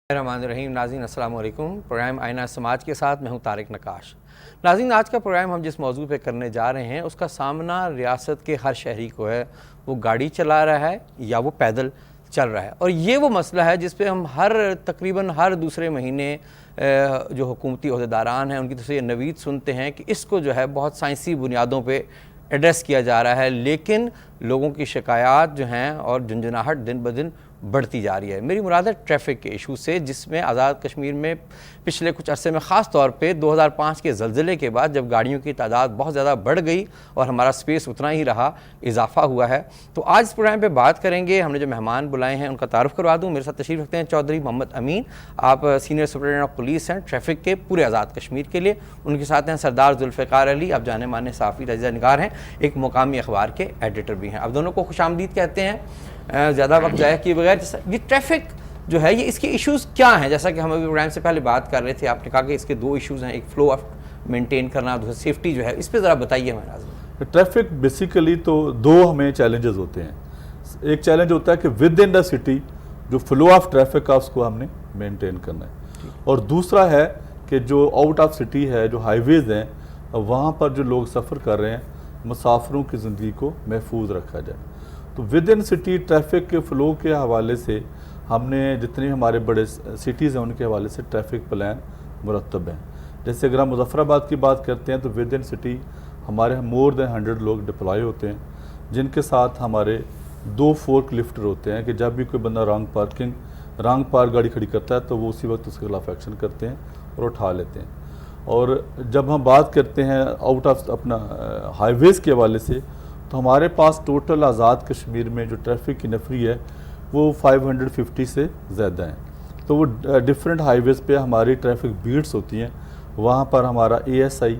रहीम नाज़रीन अस्सलाम वालेकुम। प्रोग्राम आईना समाज के साथ मैं हूं तारिक नकाश। नाज़रीन, आज का प्रोग्राम हम जिस मौजू पे करने जा रहे हैं उसका सामना रियासत के हर शहरी को है, वो गाड़ी चला रहा है या वो पैदल चल रहा है। और ये वो मसला है जिस पे हम तकरीबन हर दूसरे महीने जो हुकूमती अहदेदारान हैं उनकी तरफ से ये नवीद सुनते हैं कि इसको जो है बहुत साइंसी बुनियादों पर एड्रेस किया जा रहा है, लेकिन लोगों की शिकायत जो हैं और झुंझुनाहट दिन ब दिन बढ़ती जा रही है। मेरी मुराद है ट्रैफिक के इशू से, जिसमें आज़ाद कश्मीर में पिछले कुछ अरसे में ख़ास तौर पे 2005 के ज़लज़ले के बाद जब गाड़ियों की तादाद बहुत ज़्यादा बढ़ गई और हमारा स्पेस उतना ही रहा, इजाफा हुआ है। तो आज इस प्रोग्राम पे बात करेंगे। हमने जो मेहमान बुलाए हैं उनका तारुफ करवा दूँ। मेरे साथ तशरीफ़ रखते हैं चौधरी मोहम्मद अमीन, आप सीनियर सुपरिटेंडेंट ऑफ पुलिस हैं ट्रैफिक के पूरे आज़ाद कश्मीर के लिए। उनके साथ हैं सरदार जुल्फ़िकार अली, आप जाने माने साफ़ी रज़ा निगार हैं, एक मुकामी अखबार के एडिटर भी हैं। आप दोनों को खुशामदीद कहते हैं। ज़्यादा वक्त ज़ाया किए बगैर, ये ट्रैफिक जो है ये इसके इश्यूज़ क्या हैं? जैसा कि हम अभी प्रोग्राम से पहले बात कर रहे थे, आपने कहा कि इसके दो इश्यूज़ हैं, एक फ़्लो ऑफ मेंटेन करना, दूसरा सेफ्टी जो है। इस पर ज़रा बताइए हमारा। ट्रैफिक बेसिकली तो दो हमें चैलेंजेस होते हैं। एक चैलेंज होता है कि विद इन द सिटी जो फ्लो ऑफ ट्रैफिक का उसको हमने मेंटेन करना है, और दूसरा है कि जो आउट ऑफ सिटी है, जो हाईवेज़ हैं, वहाँ पर जो लोग सफ़र कर रहे हैं, मुसाफिरों की ज़िंदगी को महफूज रखा जाए। तो विद इन सिटी ट्रैफिक के फ़्लो के हवाले से हमने जितने हमारे बड़े सिटीज़ हैं उनके हवाले से ट्रैफिक प्लान मुरतब हैं। जैसे अगर हम मुजफ्फराबाद की बात करते हैं तो विद इन सिटी हमारे मोर देन 100 लोग डिप्लॉय होते हैं, जिनके साथ हमारे 2 फोर्क लिफ्टर होते हैं कि जब भी कोई बंदा रॉन्ग पार्क गाड़ी खड़ी करता है तो वो उसी वक्त उसके खिलाफ एक्शन करते हैं और उठा लेते हैं। और जब हम बात करते हैं आउट ऑफ अपना हाईवेज़ के हवाले से, तो हमारे पास टोटल आज़ाद कश्मीर में जो ट्रैफिक की नफरी है वो 550 से ज़्यादा है। तो वो डिफरेंट हाईवेज़ पे हमारी ट्रैफिक बीट्स होती हैं। वहाँ पर हमारा ASI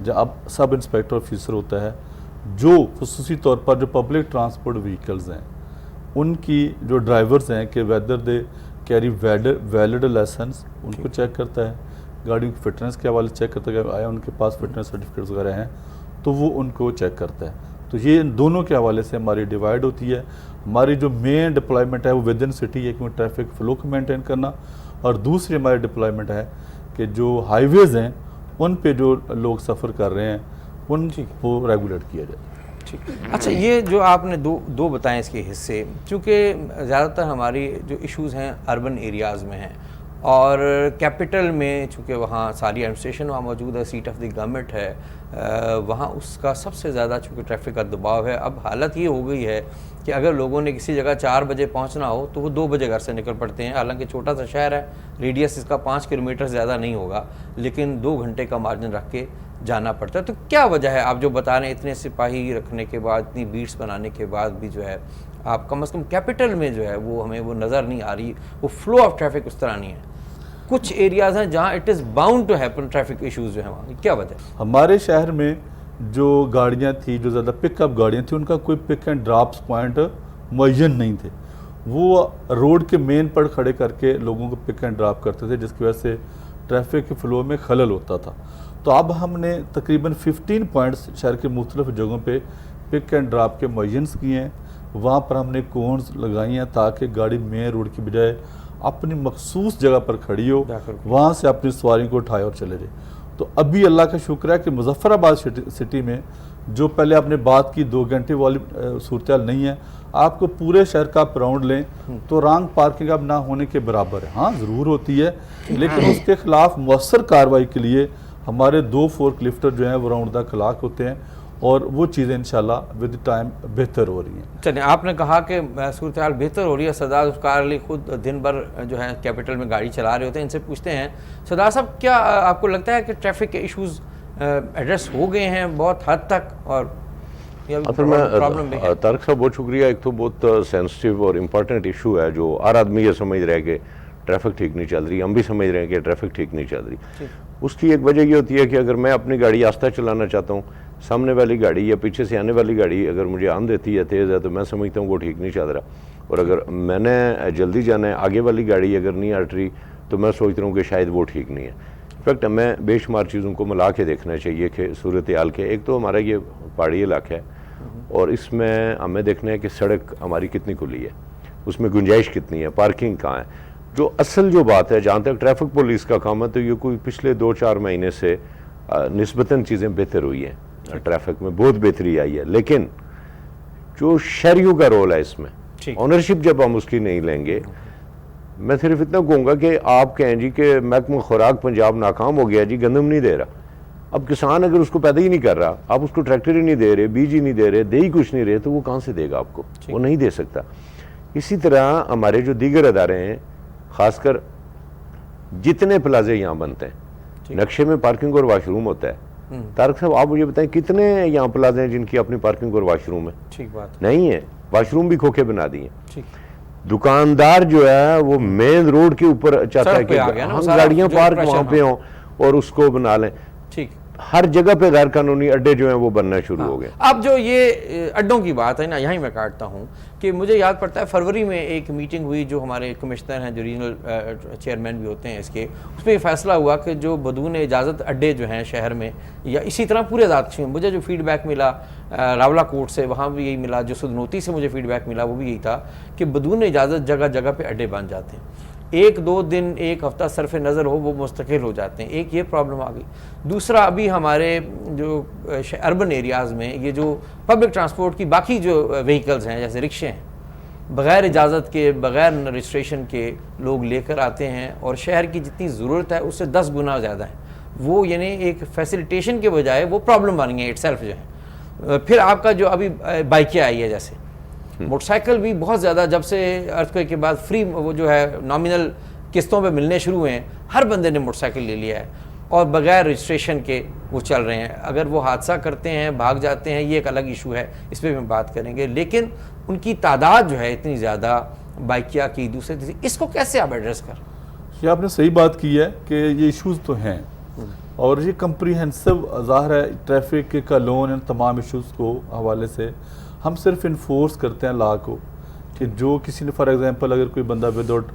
जो अब सब इंस्पेक्टर ऑफिसर होता है, जो खुसूसी तौर पर जो पब्लिक ट्रांसपोर्ट व्हीकल्स हैं उनकी जो ड्राइवर्स हैं कि whether they carry valid license, उनको चेक करता है। गाड़ी की फिटनेस के हवाले चेक करता है कि आया उनके पास फिटनेस सर्टिफिकेट्स वगैरह हैं, तो वो उनको चेक करता है। तो ये इन दोनों के हवाले से हमारी डिवाइड होती है। हमारी जो मेन डिप्लॉयमेंट है वो विद इन सिटी है, क्योंकि ट्रैफिक फ्लो को मेंटेन करना, और दूसरी हमारी डिप्लॉयमेंट है कि जो हाईवेज़ हैं उन पे जो लोग सफ़र कर रहे हैं उनको रेगुलेट किया जाए। ठीक, अच्छा, ये जो आपने दो बताएं इसके हिस्से, चूँकि ज़्यादातर हमारी जो इश्यूज़ हैं अर्बन एरियाज़ में हैं और कैपिटल में, चूँकि वहाँ सारी एडमिनिस्ट्रेशन वहाँ मौजूद है, सीट ऑफ द गवर्नमेंट है, वहाँ उसका सबसे ज़्यादा चूँकि ट्रैफिक का दबाव है। अब हालत ये हो गई है कि अगर लोगों ने किसी जगह 4 बजे पहुँचना हो तो वो 2 बजे घर से निकल पड़ते हैं। हालांकि छोटा सा शहर है, रेडियस इसका 5 किलोमीटर ज़्यादा नहीं होगा, लेकिन 2 घंटे का मार्जिन रख के जाना पड़ता है। तो क्या वजह है? आप जो बता रहे हैं, इतने सिपाही रखने के बाद, इतनी बीट्स बनाने के बाद भी जो है आप कम से कम कैपिटल में जो है वो हमें वो नज़र नहीं आ रही, वो फ्लो ऑफ ट्रैफिक उस तरह नहीं है। कुछ एरियाज़ हैं जहाँ it is bound to happen, traffic issues जो हैं वहाँ, क्या वजह है? हमारे शहर में जो गाड़ियाँ थी, जो ज़्यादा पिकअप गाड़ियाँ थी, उनका कोई पिक एंड ड्रॉप्स पॉइंट मुअय्यन नहीं थे। वो रोड के मेन पर खड़े करके लोगों को पिक एंड ड्रॉप करते थे, जिसकी वजह से ट्रैफिक के फ्लो में खलल होता था। तो अब हमने तकरीबन 15 पॉइंट्स शहर के मुख्तलिफ जगहों पे पिक एंड ड्रॉप के मुअय्यन किए हैं। वहाँ पर हमने कोन्स लगाई हैं ताकि गाड़ी मेन रोड की बजाय अपनी मखसूस जगह पर खड़ी हो, वहाँ से अपनी सवारी को उठाए और चले जाए। तो अभी अल्लाह का शुक्र है कि मुजफ्फराबाद सिटी में जो पहले आपने बात की 2 घंटे वाली सूरत नहीं है, आपको पूरे शहर का आप राउंड लें तो रॉन्ग पार्किंग अब ना होने के बराबर है। हाँ, ज़रूर होती है, लेकिन उसके खिलाफ मौसर कार्रवाई के लिए हमारे 2 फोर्क लिफ्टर जो हैं वो राउंड द क्लॉक होते हैं, और वो चीज़ें इंशाल्लाह विद टाइम बेहतर हो रही हैं। चलिए, आपने कहा कि सूरत हाल बेहतर हो रही है। सरदार जुल्फ़िकार अली खुद दिन भर जो है कैपिटल में गाड़ी चला रहे होते हैं, इनसे पूछते हैं, सरदार साहब, क्या आपको लगता है कि ट्रैफिक के इश्यूज़ एड्रेस हो गए हैं बहुत हद तक, और प्रॉब्लम भी है? तारक साहब, बहुत शुक्रिया। एक तो बहुत सेंसिटिव और इम्पॉर्टेंट इशू है जो हर आदमी ये समझ रहा है कि ट्रैफिक ठीक नहीं चल रही, हम भी समझ रहे हैं कि ट्रैफिक ठीक नहीं चल रही। उसकी एक वजह ये होती है कि अगर मैं अपनी गाड़ी आस्ता चलाना चाहता हूँ, सामने वाली गाड़ी या पीछे से आने वाली गाड़ी अगर मुझे आन देती है, तेज़ है, तो मैं समझता हूँ वो ठीक नहीं चल रहा। और अगर मैंने जल्दी जाना है, आगे वाली गाड़ी अगर नहीं हट रही, तो मैं सोचता हूँ कि शायद वो ठीक नहीं है। इनफैक्ट हमें बेशुमार चीज़ों को मिला के देखना चाहिए कि सूरत हाल के, एक तो हमारा ये पहाड़ी इलाका है और इसमें हमें देखना है कि सड़क हमारी कितनी खुली है, उसमें गुंजाइश कितनी है, पार्किंग कहाँ है। जो असल जो बात है, जहाँ तक ट्रैफिक पुलिस का काम है, तो ये कोई पिछले 2-4 महीने से निस्बतन चीज़ें बेहतर हुई हैं, ट्रैफिक में बहुत बेहतरी आई है। लेकिन जो शहरियों का रोल है इसमें, ऑनरशिप जब हम उसकी नहीं लेंगे, मैं सिर्फ इतना कहूँगा कि आप कहें जी कि महकमा खुराक पंजाब नाकाम हो गया जी, गंदम नहीं दे रहा। अब किसान अगर उसको पैदा ही नहीं कर रहा, आप उसको ट्रैक्टर ही नहीं दे रहे, बीज ही नहीं दे रहे, दे ही कुछ नहीं रहे, तो वो कहाँ से देगा आपको? वो नहीं दे सकता। इसी तरह हमारे जो दीगर अदारे हैं, खासकर जितने प्लाजे यहाँ बनते हैं, नक्शे में पार्किंग और वाशरूम होता है। तारक साहब, आप मुझे बताएं कितने यहाँ प्लाजे हैं जिनकी अपनी पार्किंग और वाशरूम है? ठीक बात नहीं है, वाशरूम भी खोखे बना दिए। दुकानदार जो है वो मेन रोड के ऊपर चाहता है कि हम गाड़ियां पार्क वहां पे हों और उसको बना लें। ठीक, हर जगह पे गैर कानूनी अड्डे जो हैं वो बनना शुरू हो गए। अब जो ये अड्डों की बात है ना, यहीं मैं काटता हूँ कि मुझे याद पड़ता है फरवरी में एक मीटिंग हुई, जो हमारे कमिश्नर हैं, जो रीजनल चेयरमैन भी होते हैं इसके, उसमें ये फैसला हुआ कि जो बदून इजाज़त अड्डे जो हैं शहर में, या इसी तरह पूरे ज़ात में, मुझे जो फीडबैक मिला रावला कोर्ट से, वहाँ भी यही मिला, जो सुदनोती से मुझे फीडबैक मिला वो भी यही था कि बदून इजाज़त जगह जगह पर अड्डे बन जाते हैं। 1-2 दिन, 1 हफ्ता सरफ नज़र हो वो मुस्तकिल हो जाते हैं। एक ये प्रॉब्लम आ गई। दूसरा, अभी हमारे जो अर्बन एरियाज़ में ये जो पब्लिक ट्रांसपोर्ट की बाकी जो व्हीकल्स हैं, जैसे रिक्शे हैं, बग़ैर इजाज़त के, बग़ैर रजिस्ट्रेशन के लोग लेकर आते हैं, और शहर की जितनी ज़रूरत है उससे 10 गुना ज़्यादा है वो, यानी एक फैसिलिटेशन के बजाय वो प्रॉब्लम बन गई है इटसेल्फ जो है। फिर आपका जो अभी बाइकें आई है, जैसे मोटरसाइकिल भी बहुत ज़्यादा, जब से अर्थक्वेक के बाद फ्री वो जो है नॉमिनल किस्तों पे मिलने शुरू हुए हैं, हर बंदे ने मोटरसाइकिल ले लिया है और बगैर रजिस्ट्रेशन के वो चल रहे हैं। अगर वो हादसा करते हैं, भाग जाते हैं, ये एक अलग इशू है, इस पर भी हम बात करेंगे। लेकिन उनकी तादाद जो है इतनी ज़्यादा, बाइकिया की, दूसरे तीसरे, इसको कैसे आप एड्रेस कर? ये आपने सही बात की है कि ये इश्यूज़ तो हैं, और ये कंप्रीहेंसिव ज़ाहिर है ट्रैफिक के कानून, इन तमाम इश्यूज़ को हवाले से हम सिर्फ इन्फोर्स करते हैं लॉ को, कि जो किसी ने फॉर एग्जांपल अगर कोई बंदा विदाउट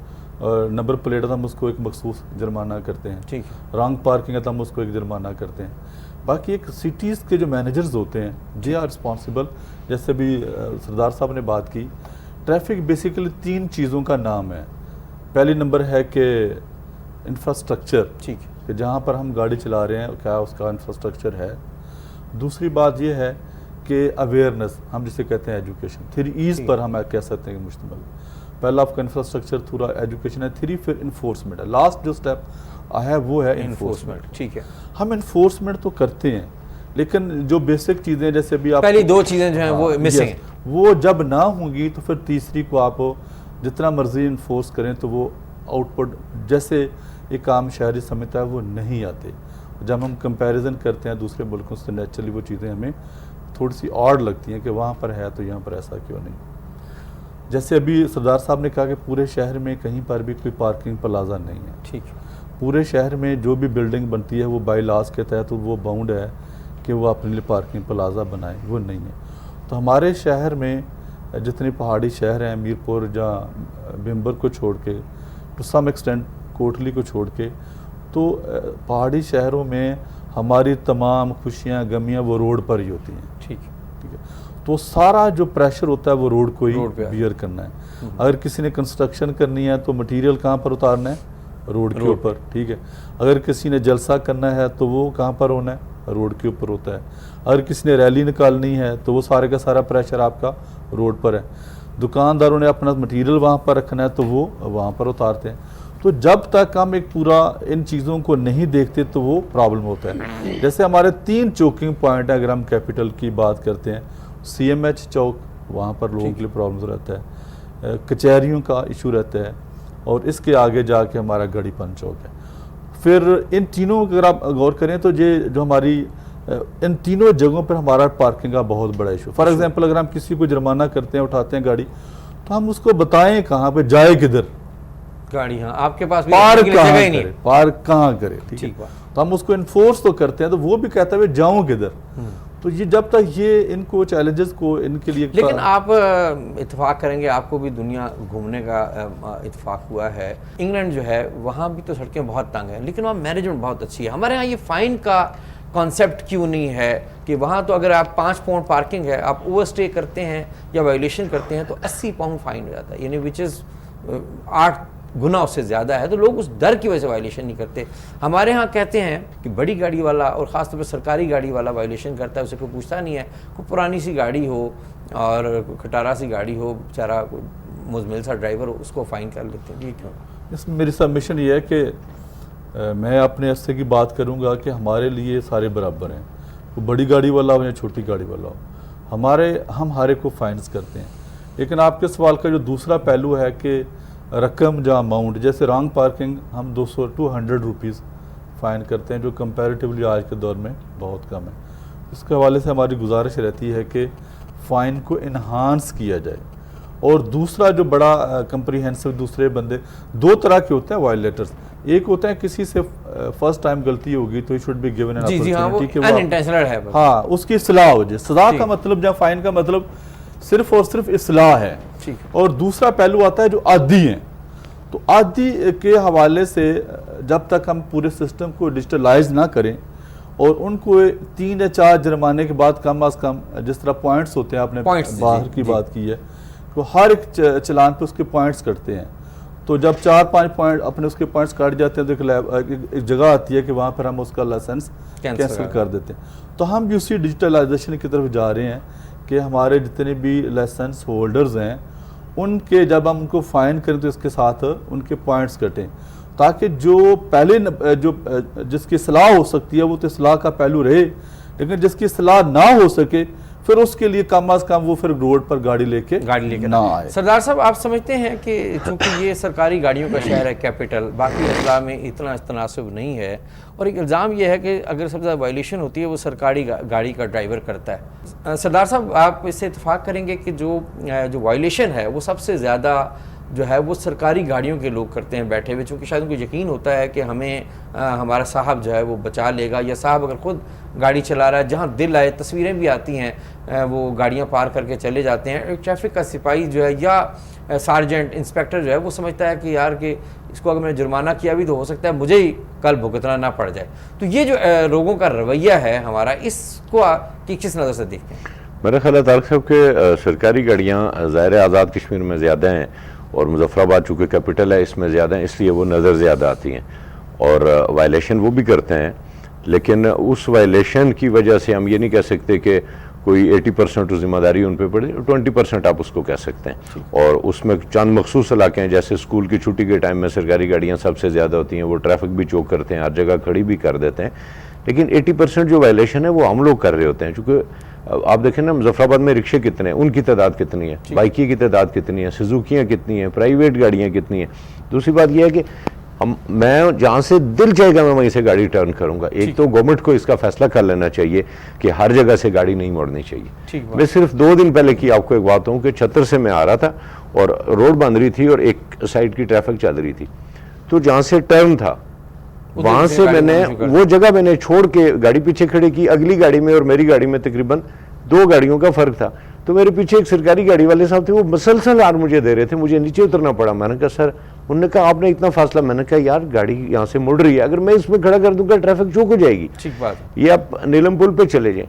नंबर प्लेट है तो हम उसको एक मखसूस जुर्माना करते हैं, ठीक, रॉन्ग पार्किंग है तो हम उसको एक जुर्माना करते हैं। बाकी एक सिटीज़ के जो मैनेजर्स होते हैं, दे आर रिस्पॉन्सिबल। जैसे भी सरदार साहब ने बात की, ट्रैफिक बेसिकली 3 चीज़ों का नाम है। पहली नंबर है कि इंफ्रास्ट्रक्चर, ठीक, कि जहाँ पर हम गाड़ी चला रहे हैं क्या उसका इंफ्रास्ट्रक्चर है। दूसरी बात यह है कि अवेयरनेस, हम जिसे कहते हैं एजुकेशन, 3 ईज़ पर हम कह सकते हैं कि मुश्तमिल। पहला आपका इंफ्रास्ट्रक्चर, थोड़ा एजुकेशन है, 3 फिर इन्फोर्समेंट है। लास्ट जो स्टेप है वो है इन्फोर्समेंट। ठीक है, हम इन्फोर्समेंट तो करते हैं, लेकिन जो बेसिक चीज़ें, जैसे अभी आप पहली 2 चीज़ें जो हैं वो मिसिंग हैं, वो जब ना होंगी तो फिर तीसरी को आप जितना मर्जी इन्फोर्स करें तो वो आउटपुट जैसे एक आम शहरी समझता है वो नहीं आते। जब हम कंपैरिजन करते हैं दूसरे मुल्कों से, नेचुरली वो चीज़ें हमें थोड़ी सी ऑड लगती हैं कि वहाँ पर है तो यहाँ पर ऐसा क्यों नहीं। जैसे अभी सरदार साहब ने कहा कि पूरे शहर में कहीं पर भी कोई पार्किंग प्लाजा नहीं है, ठीक है, पूरे शहर में जो भी बिल्डिंग बनती है वो बाई लॉज के तहत तो वो बाउंड है कि वो अपने लिए पार्किंग प्लाजा बनाए, वो नहीं है। तो हमारे शहर में जितने पहाड़ी शहर हैं, मीरपुर जहाँ बिम्बर को छोड़ के, टू सम एक्सटेंट कोटली को छोड़ के, तो पहाड़ी शहरों में हमारी तमाम खुशियाँ गमियाँ वो रोड पर ही होती हैं, ठीक है। तो सारा जो प्रेशर होता है वो रोड को ही बियर करना है। अगर किसी ने कंस्ट्रक्शन करनी है तो मटेरियल कहाँ पर उतारना है? रोड के ऊपर, ठीक है। अगर किसी ने जलसा करना है तो वो कहाँ पर होना है? रोड के ऊपर होता है। अगर किसी ने रैली निकालनी है तो वो सारे का सारा प्रेशर आपका रोड पर है। दुकानदारों ने अपना मटेरियल वहाँ पर रखना है तो वो वहाँ पर उतारते हैं। तो जब तक हम एक पूरा इन चीज़ों को नहीं देखते तो वो प्रॉब्लम होता है। जैसे हमारे 3 चौकिंग पॉइंट है, अगर हम कैपिटल की बात करते हैं, CMH चौक, वहाँ पर लोगों के लिए प्रॉब्लम रहता है, कचहरियों का इशू रहता है, और इसके आगे जाके हमारा गढ़ीपन चौक है। फिर इन तीनों अगर आप गौर करें तो ये जो हमारी इन तीनों जगहों पर हमारा पार्किंग का बहुत बड़ा इशू। फॉर एग्जांपल अगर हम किसी को जुर्माना करते हैं, उठाते हैं गाड़ी, तो हम उसको बताएं कहाँ पे जाए, किधर गाड़ी, हाँ आपके पास भी पार्क कहाँ करे, पार्क कहाँ करे, ठीक है। तो हम उसको इन्फोर्स तो करते हैं, तो वो भी कहता है जाऊँ किधर। तो ये जब तक ये इनको चैलेंजेस को इनके लिए, लेकिन आप इत्तेफाक करेंगे, आपको भी दुनिया घूमने का इत्तेफाक हुआ है। इंग्लैंड जो है वहाँ भी तो सड़कें बहुत तंग हैं, लेकिन वहाँ मैनेजमेंट बहुत अच्छी है। हमारे यहाँ ये फ़ाइन का कॉन्सेप्ट क्यों नहीं है कि वहाँ तो अगर आप 5 पाउंड पार्किंग है, आप ओवरस्टे करते हैं या वायोलेशन करते हैं तो 80 पाउंड फ़ाइन हो जाता है, यानी विच इज़ गुना उससे ज़्यादा है, तो लोग उस डर की वजह से वायलेशन नहीं करते। हमारे यहाँ कहते हैं कि बड़ी गाड़ी वाला और ख़ासतौर पर सरकारी गाड़ी वाला वायलेशन करता है, उसे कोई पूछता नहीं है। कोई पुरानी सी गाड़ी हो और खटारा सी गाड़ी हो, बेचारा कोई मुजमिल सा ड्राइवर हो, उसको फ़ाइन कर लेते हैं। जी क्यों? इसमें मेरी सबमिशन ये है कि मैं अपने हिस्से की बात करूंगा कि हमारे लिए सारे बराबर हैं, वो बड़ी गाड़ी वाला हो या छोटी गाड़ी वाला हो, हम हर एक को फाइन्स करते हैं। लेकिन आपके सवाल का जो दूसरा पहलू है कि रकम या अमाउंट, जैसे रॉन्ग पार्किंग हम 200 रुपीज़ फ़ाइन करते हैं, जो कंपैरेटिवली आज के दौर में बहुत कम है। इसके हवाले से हमारी गुजारिश रहती है कि फ़ाइन को इन्हांस किया जाए। और दूसरा जो बड़ा कंप्रीहेंसिव, दूसरे बंदे दो तरह के होते हैं वायलेटर्स। एक होता है किसी से फर्स्ट टाइम गलती होगी तो he should be given an opportunity कि अनइंटेंशनल है, हाँ, उसकी इस्लाह हो जाए। सज़ा का मतलब या फ़ाइन का मतलब सिर्फ और सिर्फ इस्लाह है। और दूसरा पहलू आता है जो आदी हैं। तो आदी के हवाले से जब तक हम पूरे सिस्टम को डिजिटलाइज ना करें और उनको 3 या 4 जुर्माने के बाद कम अज़ कम, जिस तरह पॉइंट्स होते हैं, आपने बाहर की बात की है, तो हर एक चलान पे उसके पॉइंट्स कटते हैं। तो जब 4-5 पॉइंट अपने उसके पॉइंट्स काट जाते हैं तो एक जगह आती है कि वहाँ पर हम उसका लाइसेंस कैंसिल कर देते हैं। तो हम भी उसी डिजिटलाइजेशन की तरफ जा रहे हैं कि हमारे जितने भी लाइसेंस होल्डर्स हैं उनके, जब हम उनको फ़ाइन करें तो इसके साथ उनके पॉइंट्स कटें, ताकि जो पहले जिसकी सलाह हो सकती है वो तो सलाह का पहलू रहे, लेकिन जिसकी सलाह ना हो सके फिर उसके लिए कम अज़ कम वो फिर रोड पर गाड़ी लेके ना आए। सरदार साहब, आप समझते हैं कि चूंकि ये सरकारी गाड़ियों का शहर है, कैपिटल, बाकी अजला में इतना तनासब नहीं है, और एक इल्ज़ाम ये है कि अगर सबसे ज़्यादा वायलेशन होती है वो सरकारी गाड़ी का ड्राइवर करता है। सरदार साहब, आप इससे इत्तेफाक करेंगे कि जो वायलेशन है वो सबसे ज़्यादा जो है वो सरकारी गाड़ियों के लोग करते हैं बैठे हुए, चूँकि शायद उनको यकीन होता है कि हमें हमारा साहब जो है वो बचा लेगा, या साहब अगर ख़ुद गाड़ी चला रहा है, जहाँ दिल आए, तस्वीरें भी आती हैं, वो गाड़ियाँ पार करके चले जाते हैं। एक ट्रैफिक का सिपाही जो है या सार्जेंट, इंस्पेक्टर जो है वो समझता है कि यार कि इसको अगर मैंने जुर्माना किया भी तो हो सकता है मुझे ही कल भुगतना ना पड़ जाए। तो ये जो लोगों का रवैया है हमारा, इसको किस नज़र से देखते हैं? मेरा ख्याल है तारक साहब के सरकारी गाड़ियाँ ज़ाहिर आज़ाद कश्मीर में ज़्यादा हैं और मुजफ्फराबाद चूँकि कैपिटल है इसमें ज़्यादा है, इसलिए वो नज़र ज़्यादा आती हैं और वायलेशन वो भी करते हैं। लेकिन उस वायलेशन की वजह से हम ये नहीं कह सकते कि कोई 80% ज़िम्मेदारी उन पर पड़े, 20% आप उसको कह सकते हैं। और उसमें चंद मखसूस इलाके हैं, जैसे स्कूल की छुट्टी के टाइम में सरकारी गाड़ियाँ सबसे ज़्यादा होती हैं, वो ट्रैफिक भी चोक करते हैं, हर जगह खड़ी भी कर देते हैं। लेकिन 80% जो वायलेशन है वो हम लोग कर रहे होते हैं। चूँकि आप देखें ना, मुजफ्फराबाद में रिक्शे कितने हैं, उनकी तादाद कितनी है, बाइकी की तादाद कितनी है, सुजुकियाँ कितनी हैं, प्राइवेट गाड़ियाँ कितनी हैं। दूसरी बात यह है कि मैं जहाँ से दिल चाहेगा मैं वहीं से गाड़ी टर्न करूँगा। एक तो गवर्नमेंट को इसका फैसला कर लेना चाहिए कि हर जगह से गाड़ी नहीं मोड़नी चाहिए। मैं सिर्फ 2 दिन पहले की आपको एक बात हूँ कि छत्तर से मैं आ रहा था और रोड बंद रही थी और एक साइड की ट्रैफिक चल रही थी, तो जहाँ से टर्न था वहाँ से मैंने वो जगह मैंने छोड़ के गाड़ी पीछे खड़ी की। अगली गाड़ी में और मेरी गाड़ी में तकरीबन 2 गाड़ियों का फ़र्क था। तो मेरे पीछे एक सरकारी गाड़ी वाले साहब थे, वो मसलसल आर मुझे दे रहे थे, मुझे नीचे उतरना पड़ा। मैंने कहा सर, उन्होंने कहा आपने इतना फासला। मैंने कहा यार गाड़ी यहाँ से मुड़ रही है, अगर मैं इसमें खड़ा कर दूंगा ट्रैफिक चौक हो जाएगी। ठीक बात। ये आप नीलम पुल पे चले जाएं,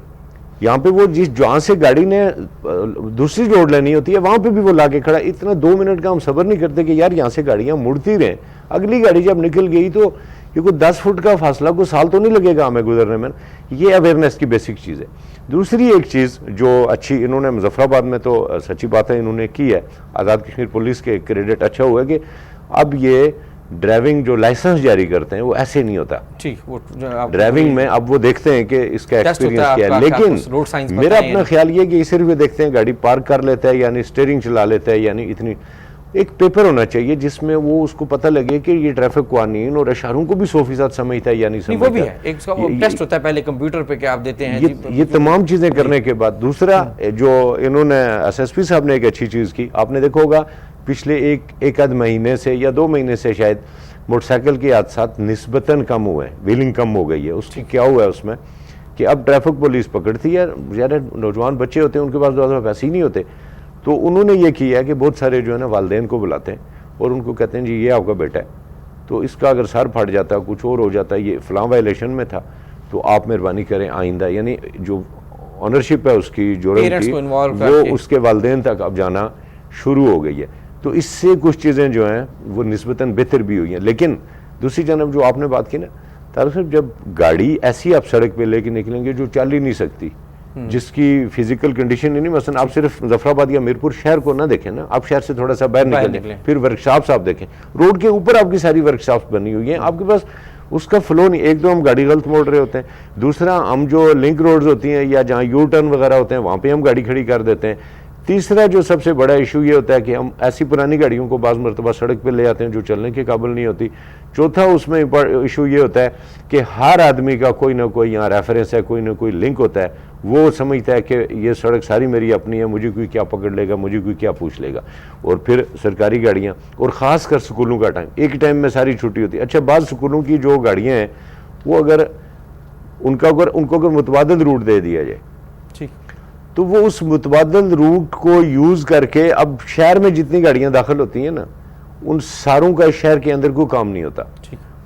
यहाँ पे वो जिस जहाँ से गाड़ी ने दूसरी रोड लेनी होती है वहाँ पे भी वो लाके खड़ा। इतना 2 मिनट का हम सब्र नहीं करते कि यार यहाँ से गाड़ियाँ मुड़ती रहें। अगली गाड़ी जब निकल गई तो ये कोई 10 फुट का फासला, कोई साल तो नहीं लगेगा हमें गुजरने में। ये अवेयरनेस की बेसिक चीज़ है। दूसरी एक चीज़ जो अच्छी इन्होंने मुजफ्फराबाद में, तो सच्ची बात है इन्होंने की है, आज़ाद कश्मीर पुलिस के क्रेडिट अच्छा हुआ है कि अब ये ड्राइविंग जो लाइसेंस जारी करते हैं वो ऐसे नहीं होता। ठीक, वो ड्राइविंग में अब वो देखते हैं कि इसका एक्सपीरियंस क्या है। लेकिन मेरा अपना ख्याल ये कि सिर्फ ये देखते हैं गाड़ी पार्क कर लेता है, यानी स्टीयरिंग चला लेता है, यानी इतनी एक पेपर होना चाहिए जिसमें वो उसको पता लगे कि ये ट्रैफिक कानून और इशारों को भी 100% समझता है या नहीं समझता। वो भी है, एक टेस्ट होता है पहले कंप्यूटर पे कि आप देते हैं ये तमाम चीज़ें करने के बाद। दूसरा जो इन्होंने एसएसपी साहब ने एक अच्छी चीज़ की, आपने देखा होगा पिछले एक आध महीने से या 2 महीने से शायद मोटरसाइकिल के हादसात निस्बतन कम हुए हैं, व्हीलिंग कम हो गई है। उसकी क्या हुआ है उसमें कि अब ट्रैफिक पुलिस पकड़ती है, ज़्यादा नौजवान बच्चे होते हैं उनके पास ज़्यादा पैसे ही नहीं होते, तो उन्होंने ये किया है कि बहुत सारे जो है ना वालिदैन को बुलाते हैं और उनको कहते हैं जी ये आपका बेटा है, तो इसका अगर सर फट जाता है, कुछ और हो जाता है, ये फलां वायलेशन में था, तो आप मेहरबानी करें आइंदा, यानी जो ऑनरशिप है उसकी जुर्म की वो उसके वालिदैन तक अब जाना शुरू हो गई है। तो इससे कुछ चीज़ें जो हैं वो निस्बतन बेहतर भी हुई हैं। लेकिन दूसरी जानब जो आपने बात की ना तारिक साहब, जब गाड़ी ऐसी आप सड़क पे लेके निकलेंगे जो चल ही नहीं सकती, जिसकी फिजिकल कंडीशन ही नहीं, मसलन आप सिर्फ मुजफ्फराबाद या मीरपुर शहर को ना देखें ना, आप शहर से थोड़ा सा बाहर निकलें, फिर वर्कशॉप्स आप देखें, रोड के ऊपर आपकी सारी वर्कशॉप्स बनी हुई हैं, आपके पास उसका फ्लो नहीं। एक तो हम गाड़ी गलत मोड़ रहे होते हैं, दूसरा हम जो लिंक रोड्स होती हैं या जहाँ यू टर्न वगैरह होते हैं वहाँ पे हम गाड़ी खड़ी कर देते हैं। तीसरा जो सबसे बड़ा इशू ये होता है कि हम ऐसी पुरानी गाड़ियों को बाज़ मरतबा सड़क पे ले आते हैं जो चलने के काबिल नहीं होती। चौथा उसमें इशू ये होता है कि हर आदमी का कोई ना कोई यहाँ रेफरेंस है, कोई ना कोई लिंक होता है, वो समझता है कि ये सड़क सारी मेरी अपनी है, मुझे कोई क्या पकड़ लेगा, मुझे कोई क्या पूछ लेगा। और फिर सरकारी गाड़ियाँ और ख़ास कर स्कूलों का टाइम, एक टाइम में सारी छुट्टी होती है। अच्छा, बाद स्कूलों की जो गाड़ियाँ हैं वो अगर उनको मुतबादल रूट दे दिया जाए ठीक, तो वो उस मुतबादल रूट को यूज़ करके, अब शहर में जितनी गाड़ियाँ दाखिल होती हैं ना, उन सारों का शहर के अंदर कोई काम नहीं होता।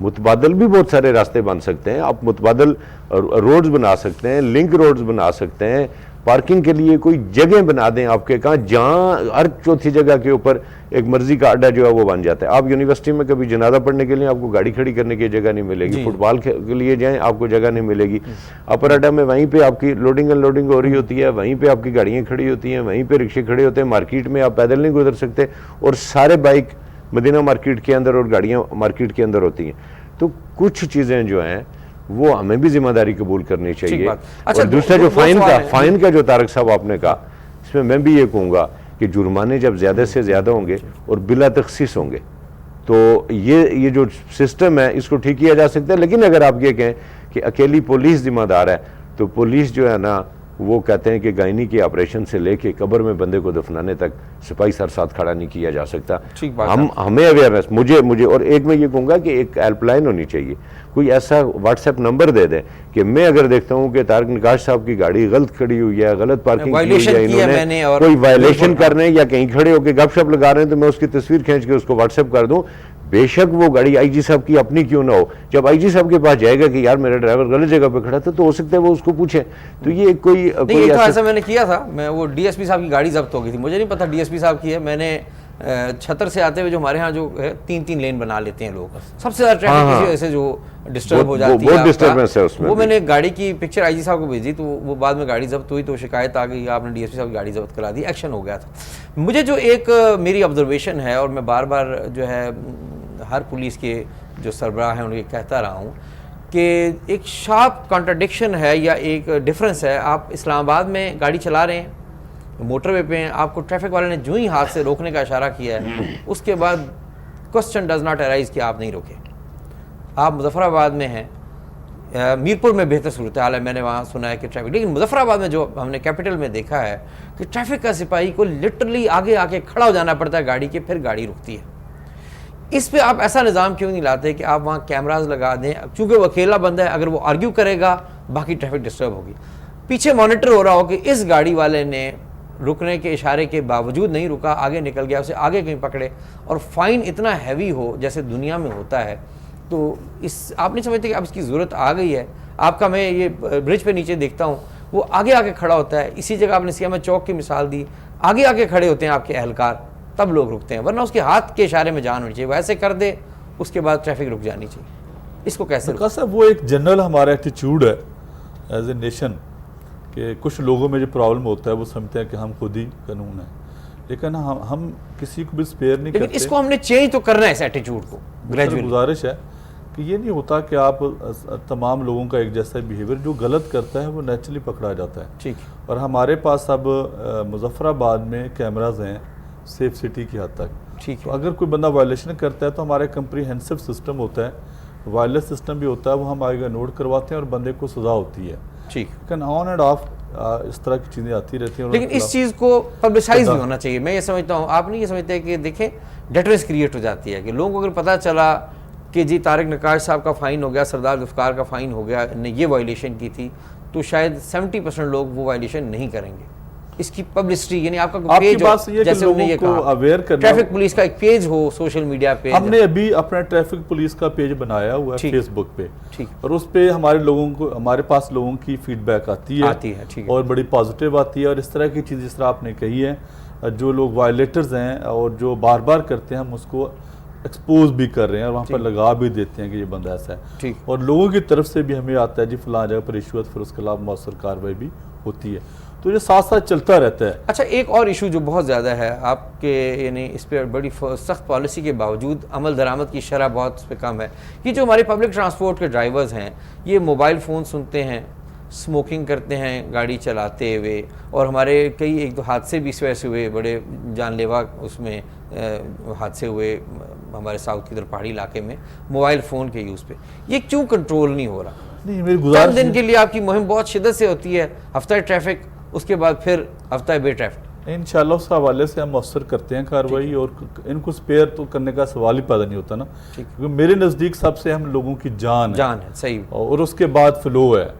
मुतबादल भी बहुत सारे रास्ते बन सकते हैं, आप मुतबादल रोड्स बना सकते हैं, लिंक रोड्स बना सकते हैं, पार्किंग के लिए कोई जगह बना दें आपके कहाँ, जहाँ हर चौथी जगह के ऊपर एक मर्जी का अड्डा जो है वो बन जाता है। आप यूनिवर्सिटी में कभी जनाजा पढ़ने के लिए आपको गाड़ी खड़ी करने की जगह नहीं मिलेगी, फुटबॉल के लिए जाएं आपको जगह नहीं मिलेगी, अपर अड्डा में वहीं पे आपकी लोडिंग अनलोडिंग हो रही होती है, वहीं पे आपकी गाड़ियाँ खड़ी होती हैं, वहीं पे रिक्शे खड़े होते हैं, मार्केट में आप पैदल नहीं गुजर सकते, और सारे बाइक मदीना मार्केट के अंदर और गाड़ियाँ मार्केट के अंदर होती हैं। तो कुछ चीज़ें जो हैं वो हमें भी जिम्मेदारी कबूल करनी चाहिए। अच्छा, और दूसरा जो फाइन का जो तारक साहब आपने कहा, इसमें मैं भी ये कहूँगा कि जुर्माने जब ज़्यादा से ज़्यादा होंगे और बिला तखसीस होंगे तो ये जो सिस्टम है इसको ठीक किया जा सकता है। लेकिन अगर आप ये कहें कि अकेली पुलिस जिम्मेदार है, तो पुलिस जो है ना, वो कहते हैं कि गायनी के ऑपरेशन से लेके कब्र में बंदे को दफनाने तक सिपाही सर साथ खड़ा नहीं किया जा सकता। हमें अवेयरनेस, मुझे और एक मैं ये कहूँगा कि एक हेल्पलाइन होनी चाहिए, कोई ऐसा व्हाट्सएप नंबर दे दें कि मैं अगर देखता हूँ कि तारिक निकाश साहब की गाड़ी गलत खड़ी हुई है, गलत पार्किंग की हुई है, इन्होंने कोई वायलेशन कर रहे हैं या कहीं खड़े होकर गपशप लगा रहे हैं, तो मैं उसकी तस्वीर खींच के उसको व्हाट्सएप कर दूँ। बेशक वो गाड़ी आईजी साहब की अपनी क्यों ना हो, जब आईजी साहब के पास जाएगा कि यार मेरा ड्राइवर गलत जगह पे खड़ा था, तो हो सकता है वो उसको पूछे। तो ये कोई ऐसा मैंने किया था, मैं वो डीएसपी साहब की गाड़ी जब्त हो गई थी, मुझे नहीं पता डीएसपी साहब की है, मैंने छतर से आते हुए जो हमारे यहाँ जो है 3-3 लेन बना लेते हैं लोग, सबसे ज़्यादा ट्रैफिक इसी वजह से जो डिस्टर्ब हो जाती है, डिस्टर्बेंस है उसमें। वो मैंने गाड़ी की पिक्चर आईजी साहब को भेजी, तो वो बाद में गाड़ी जब्त हुई, तो शिकायत आ गई, आपने डीएसपी साहब की गाड़ी जब्त करा दी, एक्शन हो गया था। मुझे जो एक मेरी ऑब्जर्वेशन है, और मैं बार बार जो है हर पुलिस के जो सरबराह हैं उन्हें कहता रहा हूँ कि एक शार्प कॉन्ट्रडिक्शन है या एक डिफरेंस है। आप इस्लामाबाद में गाड़ी चला रहे हैं, मोटरवे पे हैं, आपको ट्रैफिक वाले ने जो ही हाथ से रोकने का इशारा किया है, उसके बाद क्वेश्चन डज नॉट अराइज कि आप नहीं रोके। आप मुजफ्फराबाद में हैं, मीरपुर में बेहतर सूरत हाल है, मैंने वहाँ सुना है कि ट्रैफिक, लेकिन मुजफ्फराबाद में जो हमने कैपिटल में देखा है कि ट्रैफिक का सिपाही को लिटरली आगे आके खड़ा हो जाना पड़ता है गाड़ी के, फिर गाड़ी रुकती है। इस पे आप ऐसा निज़ाम क्यों नहीं लाते कि आप वहाँ कैमराज लगा दें, क्योंकि वो अकेला बंदा है, अगर वो आर्ग्यू करेगा बाकी ट्रैफिक डिस्टर्ब होगी, पीछे मॉनिटर हो रहा हो कि इस गाड़ी वाले ने रुकने के इशारे के बावजूद नहीं रुका, आगे निकल गया, उसे आगे कहीं पकड़े, और फाइन इतना हैवी हो जैसे दुनिया में होता है। तो इस आप नहीं समझते कि अब इसकी ज़रूरत आ गई है। आपका मैं ये ब्रिज पे नीचे देखता हूँ, वो आगे आके खड़ा होता है, इसी जगह आपने सियामा चौक की मिसाल दी, आगे आके खड़े होते हैं आपके एहलकार, तब लोग रुकते हैं, वरना उसके हाथ के इशारे में जान होनी चाहिए, वैसे कर दे उसके बाद ट्रैफिक रुक जानी चाहिए। इसको कैसे साहब, वो एक जनरल हमारा एटीट्यूड है एज ए नेशन कि कुछ लोगों में जो प्रॉब्लम होता है वो समझते हैं कि हम खुद ही कानून है, लेकिन हम किसी को भी स्पेयर नहीं करते। इसको हमने चेंज तो करना है, इस एटीट्यूड को ग्रेजुअली। गुजारिश है कि ये नहीं होता कि आप तमाम लोगों का एक जैसा बिहेवियर, जो गलत करता है वो नेचुरली पकड़ा जाता है। ठीक। और हमारे पास अब मुजफ्फराबाद में कैमराज हैं सेफ सिटी की हद तक। ठीक है। तो अगर कोई बंदा वायलेशन करता है तो हमारा कम्प्रीहेंसिव सिस्टम होता है, वायरलेस सिस्टम भी होता है, वो हम आगे नोट करवाते हैं और बंदे को सजा होती है। ठीक। लेकिन ऑन एंड ऑफ इस तरह की चीज़ें आती रहती हैं। लेकिन इस चीज़ को पब्लिसाइज भी होना चाहिए। मैं ये समझता हूँ, आप नहीं ये समझते कि देखें डेटरेंस क्रिएट हो जाती है कि लोगों को अगर पता चला कि जी तारिक निकाश साहब का फ़ाइन हो गया, सरदार ज़ुल्फ़िकार का फ़ाइन हो गया, ने ये वायलेशन की थी, तो शायद 70% लोग वो वायलेशन नहीं करेंगे। इसकी पब्लिसिटी, यानी आपका पेज हो, जैसे उन्होंने ये कहा, अवेयर करना, ट्रैफिक पुलिस का एक पेज हो सोशल मीडिया पे। हमने अभी अपना ट्रैफिक पुलिस का पेज बनाया हुआ है फेसबुक पे। ठीक। और उस पे हमारे पास लोगों की फीडबैक आती है। ठीक है। और बड़ी पॉजिटिव आती है। और इस तरह की चीज़ जिस तरह आपने कही है, जो लोग वायलेटर्स हैं और जो बार बार करते हैं हम उसको एक्सपोज भी कर रहे हैं और वहाँ पर लगा भी देते हैं कि ये बंदा ऐसा है, और लोगों की तरफ से भी हमें आता है जी फलां जगह पर रिश्वत, फिर उसके खिलाफ मौसर कार्रवाई भी होती है। तो ये साथ साथ चलता रहता है। अच्छा, एक और इशू जो बहुत ज़्यादा है आपके, यानी इस पर बड़ी सख्त पॉलिसी के बावजूद अमल दरामद की शरह बहुत इस पर कम है, कि जो हमारे पब्लिक ट्रांसपोर्ट के ड्राइवर्स हैं ये मोबाइल फ़ोन सुनते हैं, स्मोकिंग करते हैं गाड़ी चलाते हुए, और हमारे कई एक दो हादसे भी इस वजह से हुए, बड़े जानलेवा उसमें हादसे हुए हमारे साउथ की तरफ पहाड़ी इलाके में मोबाइल फ़ोन के यूज़ पे। ये क्यों कंट्रोल नहीं हो रहा? नहीं, मेरी चंद गुजारिश दिन के लिए आपकी मुहिम बहुत शिद्दत से होती है, हफ्ता ट्रैफिक, उसके बाद फिर हफ्ता बे ट्रैफिक। इंशाल्लाह उस हवाले से हम मौसर करते हैं कार्रवाई, और इनको स्पेयर तो करने का सवाल ही पैदा नहीं होता ना, क्योंकि मेरे नज़दीक सबसे हम लोगों की जान है सही, और उसके बाद फ्लो है।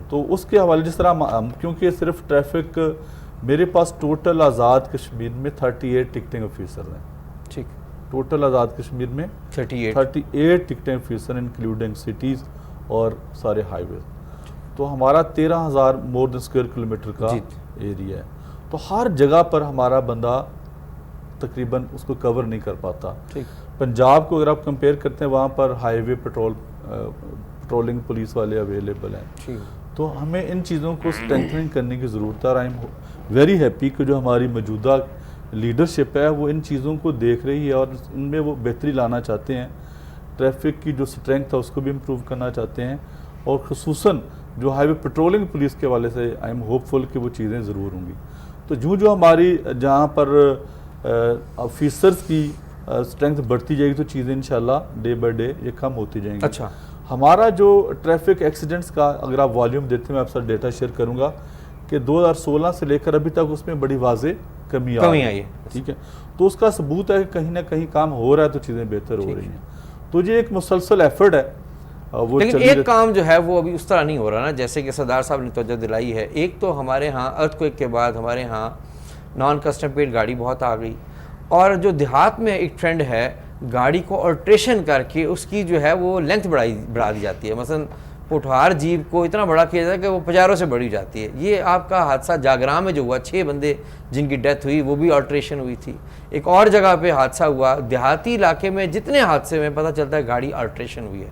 तो उसके हवाले जिस तरह क्योंकि सिर्फ ट्रैफिक, मेरे पास टोटल आज़ाद कश्मीर में 38 टिकटिंग ऑफिसर हैं। ठीक, टोटल आज़ाद कश्मीर में 38 टिकटिंग ऑफिसर इंक्लूडिंग सिटीज़ और सारे हाईवे। तो हमारा 13,000 मोर देन स्क्वायर किलोमीटर का एरिया है, तो हर जगह पर हमारा बंदा तकरीबन उसको कवर नहीं कर पाता। पंजाब को अगर आप कंपेयर करते हैं, वहाँ पर हाईवे पेट्रोलिंग पुलिस वाले अवेलेबल हैं। तो हमें इन चीज़ों को स्ट्रेंथनिंग करने की ज़रूरत है, और आई एम वेरी हैप्पी कि जो हमारी मौजूदा लीडरशिप है वो इन चीज़ों को देख रही है और इनमें वो बेहतरी लाना चाहते हैं। ट्रैफिक की जो स्ट्रेंथ है उसको भी इम्प्रूव करना चाहते हैं, और ख़ुसूसन जो हाईवे पेट्रोलिंग पुलिस के वाले से आई एम होपफुल कि वो चीज़ें ज़रूर होंगी। तो जो हमारी जहाँ पर ऑफिसर्स की स्ट्रेंथ बढ़ती जाएगी तो चीज़ें इंशाल्लाह डे बाय डे ये कम होती जाएंगी। अच्छा, हमारा जो ट्रैफिक एक्सीडेंट्स का अगर आप वॉल्यूम देते हैं, मैं आपसे डेटा शेयर करूँगा कि 2016 से लेकर अभी तक उसमें बड़ी वाज़े कमी आई है। ठीक है, तो उसका सबूत है कि कहीं ना कहीं काम हो रहा है, तो चीज़ें बेहतर हो रही हैं। तो ये एक मुसलसल एफर्ट है वो। लेकिन एक काम जो है वो अभी उस तरह नहीं हो रहा ना, जैसे कि सरदार साहब ने तवज्जो दिलाई है। एक तो हमारे यहाँ अर्थक्वेक के बाद हमारे यहाँ नॉन कस्टम पेड गाड़ी बहुत आ गई, और जो देहात में एक ट्रेंड है गाड़ी को अल्ट्रेशन करके उसकी जो है वो लेंथ बढ़ा दी जाती है। मसलन पोठहार जीप को इतना बड़ा किया जाता है कि वो पजारों से बढ़ी जाती है। ये आपका हादसा जागराम में जो हुआ, 6 बंदे जिनकी डेथ हुई, वो भी अल्ट्रेशन हुई थी। एक और जगह पे हादसा हुआ, देहाती इलाके में जितने हादसे में पता चलता है गाड़ी अल्ट्रेशन हुई है।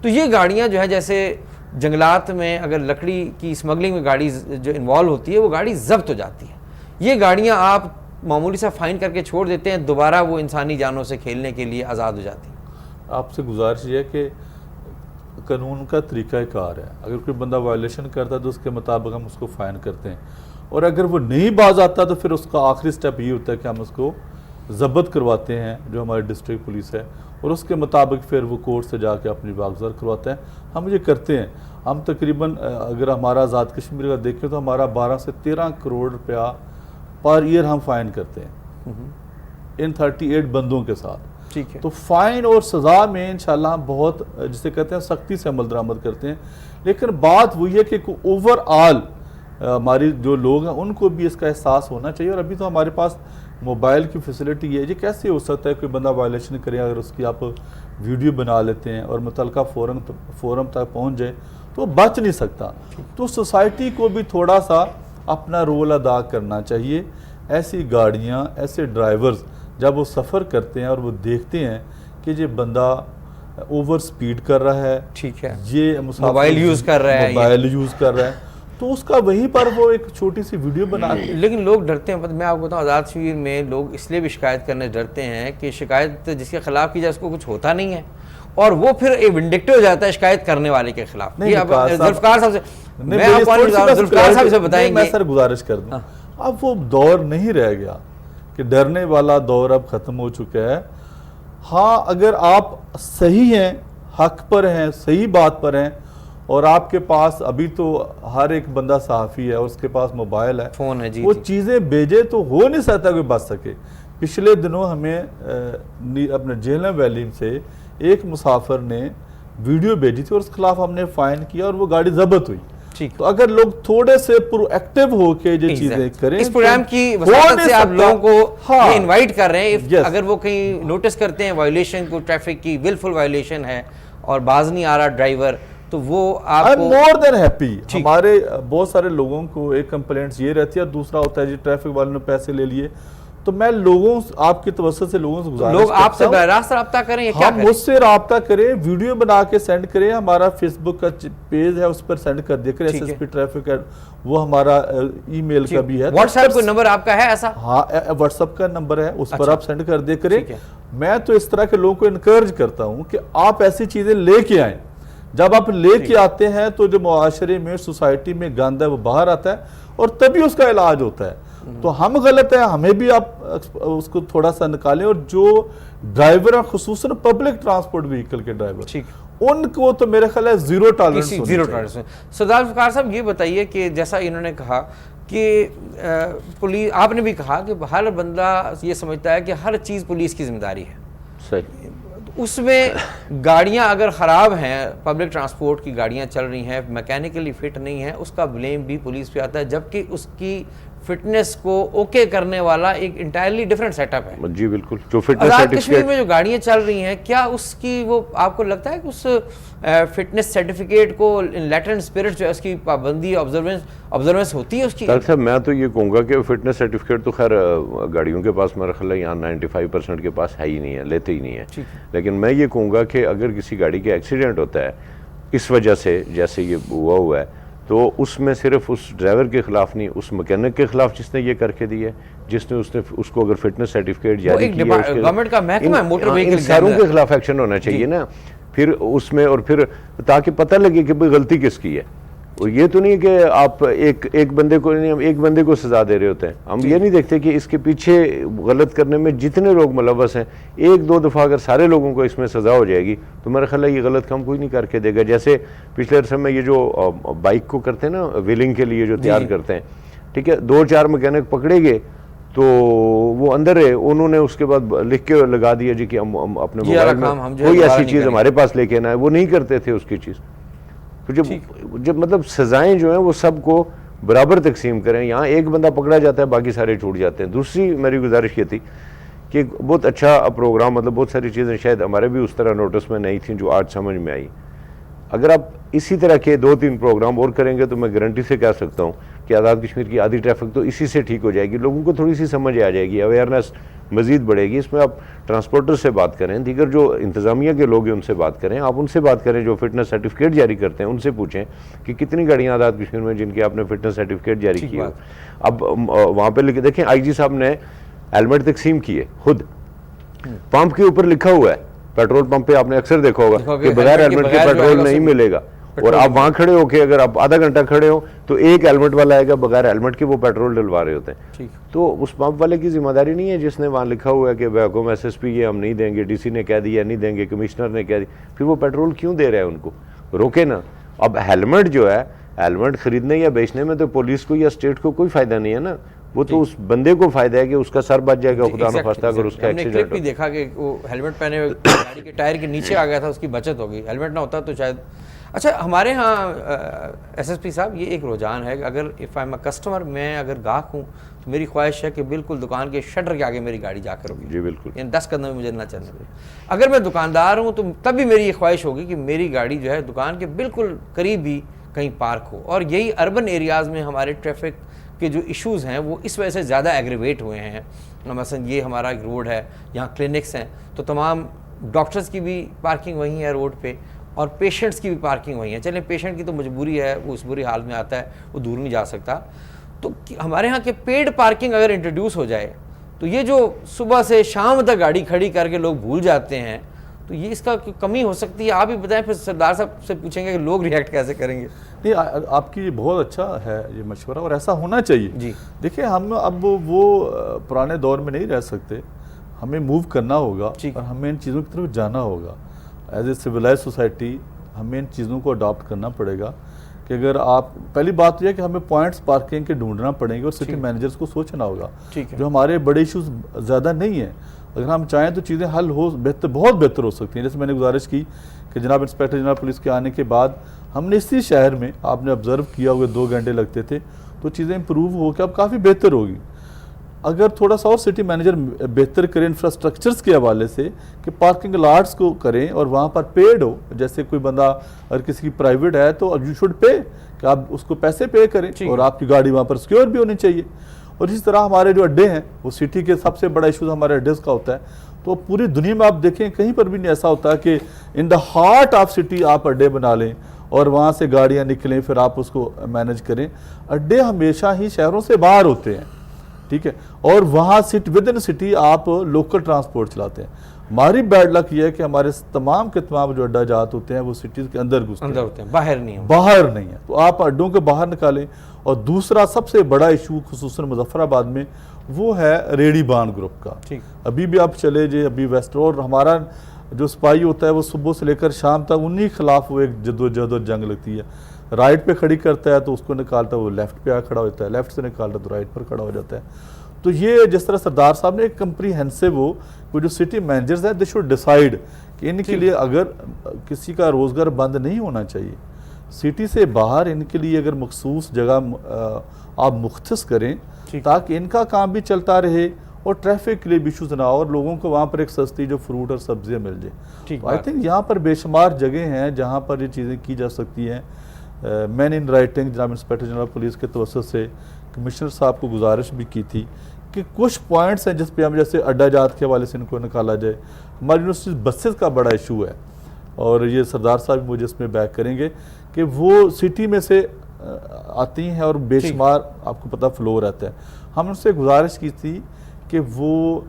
तो ये गाड़ियाँ जो है, जैसे जंगलात में अगर लकड़ी की स्मगलिंग में गाड़ी जो इन्वॉल्व होती है वो गाड़ी जब्त हो जाती है। ये गाड़ियाँ आप मामूली सा फाइन करके छोड़ देते हैं, दोबारा वो इंसानी जानों से खेलने के लिए आज़ाद हो जाती है। आपसे गुजारिश ये है कि कानून का तरीक़ाकार है, अगर कोई बंदा वायलेशन करता है तो उसके मुताबिक हम उसको फ़ाइन करते हैं, और अगर वो नहीं बाज आता तो फिर उसका आखिरी स्टेप ये होता है कि हम उसको ज़ब्त करवाते हैं जो हमारी डिस्ट्रिक्ट पुलिस है, और उसके मुताबिक फिर वो कोर्ट से जाके अपनी वागज़ार करवाते हैं। हम ये करते हैं। हम तकरीबन अगर हमारा आज़ाद कश्मीर का देखें तो हमारा 12 से 13 करोड़ रुपया पर ईयर हम फ़ाइन करते हैं इन 38 बंदों के साथ। ठीक है, तो फ़ाइन और सज़ा में इंशाल्लाह हम बहुत जिसे कहते हैं सख्ती से अमल दरामद करते हैं। लेकिन बात वही है कि ओवरऑल हमारी जो लोग हैं उनको भी इसका एहसास होना चाहिए। और अभी तो हमारे पास मोबाइल की फैसिलिटी है। ये कैसे हो सकता है कोई बंदा वायलेशन करे, अगर उसकी आप वीडियो बना लेते हैं और मुतलका फोरम तक पहुंच जाए तो बच नहीं सकता। तो सोसाइटी को भी थोड़ा सा अपना रोल अदा करना चाहिए। ऐसी गाड़ियां, ऐसे ड्राइवर्स जब वो सफ़र करते हैं और वो देखते हैं कि ये बंदा ओवर स्पीड कर रहा है, ठीक है, ये मोबाइल यूज़ कर रहा है, तो उसका वहीं पर वो एक छोटी सी वीडियो बना के। लेकिन लोग डरते हैं। मैं आपको बताऊँ, आज़ाद कश्मीर में लोग इसलिए भी शिकायत करने डरते हैं कि शिकायत जिसके खिलाफ की जाए उसको कुछ होता नहीं है, और वो फिर विंडिक्टिव हो जाता है शिकायत करने वाले के खिलाफ। जुल्फकार साहब से जुल्फकार साहब से बताएंगे। मैं सर गुजारिश कर दूं, अब वो दौर नहीं रह गया कि डरने वाला दौर अब ख़त्म हो चुका है। हाँ, अगर आप सही हैं, हक पर हैं, सही बात पर हैं, और आपके पास अभी तो हर एक बंदा सहाफ़ी है और उसके पास मोबाइल है, फ़ोन है जी, वो चीज़ें भेजे तो हो नहीं सकता कोई बच सके। पिछले दिनों हमें अपने जेहलम वैली से एक मुसाफिर ने वीडियो भेजी थी और उसके खिलाफ हमने फ़ाइन किया और वो गाड़ी जब्त हुई। तो अगर लोग थोड़े से प्रोएक्टिव होके ये चीजें करें, इस प्रोग्राम की वसात से आप लोगों को इनवाइट कर रहे हैं। अगर वो कहीं नोटिस करते हैं वायलेशन को, ट्रैफिक की विलफुल वायलेशन है और बाज नहीं आ रहा ड्राइवर, तो वो आपको मोर देन हैप्पी। हमारे बहुत सारे लोगों को एक कंप्लेंट्स ये रहती है, दूसरा होता है जी ट्रैफिक वालों ने पैसे ले लिए, तो मैं लोगों आपकी तवज्जो से लोगों से गुजारिश लोग आपसे करता हूं, बराह राब्ता करें या क्या हम करें? मुझसे रब्ता करें, वीडियो बना के सेंड करें, हमारा फेसबुक का पेज है उस पर सेंड कर दिया करें, SSP ट्रैफिक है, वो हमारा ईमेल का भी है, व्हाट्सएप कोई नंबर आपका है ऐसा? हाँ, व्हाट्सएप का नंबर है, उस पर आप सेंड कर दिया करें। ठीक है। मैं तो इस तरह के लोगों को इनकरेज करता हूं कि आप ऐसी चीजें लेके आए। जब आप लेके आते हैं तो जो मुआशरे में, सोसाइटी में गंद है वो बाहर आता है और तभी उसका इलाज होता है। तो हम गलत है, हमें भी आप उसको थोड़ा सा निकालें। और जो ड्राइवर है, खुसूसन पब्लिक ट्रांसपोर्ट व्हीकल के ड्राइवर, उनको तो मेरे ख्याल है जीरो टॉलरेंस। सरदार ज़ुल्फ़िकार साहब, ये बताइए कि जैसा इन्होंने कहा कि पुलिस, आपने भी कहा कि हर बंदा ये समझता है कि हर चीज़ पुलिस की जिम्मेदारी है। सही। उसमें गाड़ियां अगर ख़राब हैं, पब्लिक ट्रांसपोर्ट की गाड़ियां चल रही हैं, मैकेनिकली फिट नहीं है, उसका ब्लेम भी पुलिस पे आता है, जबकि उसकी फिटनेस को ओके करने वाला एक इंटायरली डिफरेंट सेटअप है। जी बिल्कुल। जो फिटनेस आज़ाद कश्मीर में जो गाड़ियां चल रही हैं, क्या उसकी वो आपको लगता है कि उस फिटनेस सर्टिफिकेट को लैटेंट स्पिरिट जो है उसकी पाबंदी, ऑब्जर्वेंस होती है उसकी? डॉक्टर साहब, मैं तो ये कहूँगा कि फिटनेस सर्टिफिकेट तो खैर गाड़ियों के पास मेरा ख्याल है यहाँ 95% के पास है ही नहीं है, लेते ही नहीं है। लेकिन मैं ये कहूँगा कि अगर किसी गाड़ी के एक्सीडेंट होता है इस वजह से, जैसे ये हुआ है, तो उसमें सिर्फ उस ड्राइवर के खिलाफ नहीं, उस मैकेनिक के खिलाफ जिसने ये करके दिया है, जिसने उसको अगर फिटनेस सर्टिफिकेट जारी किया, गवर्नमेंट का महकमा है मोटर व्हीकल, सारों के खिलाफ एक्शन होना चाहिए ना फिर उसमें, और फिर ताकि पता लगे कि भाई गलती किसकी है। और ये तो नहीं कि आप एक बंदे को नहीं, हम एक बंदे को सजा दे रहे होते हैं, हम ये नहीं देखते कि इसके पीछे गलत करने में जितने लोग मुलव्वस हैं, एक दो दफ़ा अगर सारे लोगों को इसमें सजा हो जाएगी तो मेरा ख्याल है ये गलत काम कोई नहीं करके देगा। जैसे पिछले अरसे में ये जो बाइक को करते हैं ना, व्हीलिंग के लिए जो तैयार करते हैं, ठीक है, 2-4 मैकेनिक पकड़े गए तो वो अंदर है, उन्होंने उसके बाद लिख के लगा दिया जी कि हम अपने मोबाइल में कोई ऐसी चीज़ हमारे पास लेके ना है, वो नहीं करते थे उसकी चीज़। तो जब मतलब सजाएं जो हैं वो सबको बराबर तकसीम करें। यहाँ एक बंदा पकड़ा जाता है, बाकी सारे छूट जाते हैं। दूसरी मेरी गुजारिश ये थी कि बहुत अच्छा प्रोग्राम, मतलब बहुत सारी चीज़ें शायद हमारे भी उस तरह नोटिस में नहीं थी जो आज समझ में आई। अगर आप इसी तरह के 2-3 प्रोग्राम और करेंगे तो मैं गारंटी से कह सकता हूँ कि आज़ाद कश्मीर की आधी ट्रैफिक तो इसी से ठीक हो जाएगी। लोगों को थोड़ी सी समझ आ जाएगी, अवेयरनेस मज़ीद बढ़ेगी। इसमें आप ट्रांसपोर्टर से बात करें, दीगर जो इंतज़ामिया के लोग हैं उनसे बात करें, आप उनसे बात करें जो फिटनेस सर्टिफिकेट जारी करते हैं, उनसे पूछें कि कितनी गाड़ियाँ आज़ाद कश्मीर में जिनकी आपने फिटनेस सर्टिफिकेट जारी की हो। अब वहाँ पर लिखे देखें, IG साहब ने हेलमेट तकसीम किए खुद, पंप के ऊपर लिखा हुआ है, पेट्रोल पंप पे आपने अक्सर देखा होगा कि बगैर हेलमेट के पेट्रोल नहीं मिलेगा। और आप वहां खड़े होके अगर आप आधा घंटा खड़े हो तो एक हेलमेट वाला आएगा, बगैर हेलमेट के वो पेट्रोल डलवा रहे होते हैं। तो उस पंप वाले की जिम्मेदारी नहीं है जिसने वहां लिखा हुआ है कि वैकुम SSP ये हम नहीं देंगे, DC ने कह दिया नहीं देंगे, कमिश्नर ने कह दिया, फिर वो पेट्रोल क्यों दे रहा है उनको? रोके ना। अब हेलमेट जो है, हेलमेट खरीदने या बेचने में तो पुलिस को या स्टेट को कोई फायदा नहीं है ना, वो तो उस बंदे को फायदा है कि उसका सर बच जाएगा खुदा न खास्ता अगर उसका एक्सीडेंट हो। देखा कि वो हेलमेट पहने गाड़ी के टायर के नीचे आ गया था, उसकी बचत हो गई। हेलमेट ना होता तो शायद। अच्छा, हमारे यहाँ SSP साहब ये एक रुझान है कि अगर if I am a customer, मैं अगर गाहक हूँ तो मेरी ख्वाहिश है कि बिल्कुल दुकान के शटर के आगे मेरी गाड़ी जाकर होगी। जी बिल्कुल। यानी 10 कदम में मुझे ना चलना पड़े। अगर मैं दुकानदार हूँ तो तब भी मेरी ये ख्वाहिश होगी कि मेरी गाड़ी जो है दुकान के बिल्कुल करीब ही कहीं पार्क हो। और यही अर्बन एरियाज़ में हमारे ट्रैफिक के जो इश्यूज़ हैं वो इस वजह से ज़्यादा एग्रीवेट हुए हैं। मसलन ये हमारा एक रोड है, यहाँ क्लिनिक्स हैं, तो तमाम डॉक्टर्स की भी पार्किंग वहीं है रोड पे, और पेशेंट्स की भी पार्किंग वहीं है। चलें, पेशेंट की तो मजबूरी है, वो उस बुरी हाल में आता है, वो दूर नहीं जा सकता। तो हमारे यहाँ के पेड पार्किंग अगर इंट्रोड्यूस हो जाए तो ये जो सुबह से शाम तक गाड़ी खड़ी करके लोग भूल जाते हैं, तो ये इसका कमी हो सकती है। आप ही बताएं, फिर सरदार साहब से पूछेंगे कि लोग रिएक्ट कैसे करेंगे। नहीं, आपकी बहुत अच्छा है ये मशवरा और ऐसा होना चाहिए जी। देखिए, हम अब वो पुराने दौर में नहीं रह सकते, हमें मूव करना होगा और हमें इन चीज़ों की तरफ जाना होगा। एज ए सिविलाइज सोसाइटी हमें इन चीज़ों को अडॉप्ट करना पड़ेगा कि अगर आप, पहली बात यह है कि हमें पॉइंट्स पार्किंग के ढूंढना पड़ेंगे और सिटी मैनेजर्स को सोचना होगा। जो हमारे बड़े इश्यूज ज़्यादा नहीं हैं, अगर हम चाहें तो चीज़ें हल हो बहुत बेहतर हो सकती हैं। जैसे मैंने गुजारिश की कि जनाब इंस्पेक्टर जनरल पुलिस के आने के बाद हमने इसी शहर में, आपने ऑब्जर्व किया होगा 2 घंटे लगते थे, तो चीज़ें इंप्रूव हो के अब काफ़ी बेहतर होगी। अगर थोड़ा सा और सिटी मैनेजर बेहतर करें इंफ्रास्ट्रक्चर्स के हवाले से कि पार्किंग लॉट्स को करें और वहाँ पर पेड हो, जैसे कोई बंदा अगर किसी की प्राइवेट है तो यू शुड पे, कि आप उसको पैसे पे करें और आपकी गाड़ी वहाँ पर सिक्योर भी होनी चाहिए। और इसी तरह हमारे जो अड्डे हैं, वो सिटी के सबसे बड़ा इशू हमारे अड्डे का होता है। तो पूरी दुनिया में आप देखें कहीं पर भी नहीं ऐसा होता है कि in the heart of city आप अड्डे बना लें और वहाँ से गाड़ियाँ निकलें फिर आप उसको मैनेज करें। अड्डे हमेशा ही शहरों से बाहर होते हैं, ठीक है, और वहाँ विद इन सिटी आप लोकल ट्रांसपोर्ट चलाते हैं। हमारी बैड लक ये है कि हमारे तमाम के तमाम जो अड्डा जात होते हैं वो सिटीज़ के अंदर घुसते हैं, बाहर नहीं है, बाहर नहीं है। तो आप अड्डों के बाहर निकालें। और दूसरा सबसे बड़ा इशू खुसूसन मुजफ्फराबाद में वो है रेडी बान ग्रुप का। अभी भी आप चले जे, अभी वेस्ट और हमारा जो सिपाही होता है वो सुबह से लेकर शाम तक उन्हीं के खिलाफ वो एक जद्दोजहद और जंग लगती है। राइट पे खड़ी करता है तो उसको निकालता है, वो लेफ्ट पे आ खड़ा होता है, लेफ्ट से निकालता है तो राइट पर खड़ा हो जाता है। तो ये जिस तरह सरदार साहब ने एक कंप्रीहेंसिव वो जो सिटी मैनेजर्स हैं, दे शुड डिसाइड कि इनके लिए अगर किसी का रोज़गार बंद नहीं होना चाहिए, सिटी से बाहर इनके लिए अगर मखसूस जगह आप मुख्तस करें ताकि इनका काम भी चलता रहे और ट्रैफिक के लिए भी इशूज़ ना हो और लोगों को वहाँ पर एक सस्ती जो फ्रूट और सब्जियाँ मिल जाए। आई थिंक यहाँ पर बेशुमार जगह हैं जहाँ पर ये चीज़ें की जा सकती हैं। मैंने इन राइटिंग जनाब इंस्पेक्टर जनरल पुलिस के तवज्जुह से कमिश्नर साहब को गुजारिश भी की थी कि कुछ पॉइंट्स हैं जिस पे हम जैसे अड्डा जात के हवाले से इनको निकाला जाए। हमारी यूनिवर्सिटी बसेस का बड़ा इशू है और ये सरदार साहब भी मुझे इसमें बैक करेंगे कि वो सिटी में से आती हैं और बेशुमार आपको पता फ्लो रहता है। हम उनसे गुजारिश की थी कि वो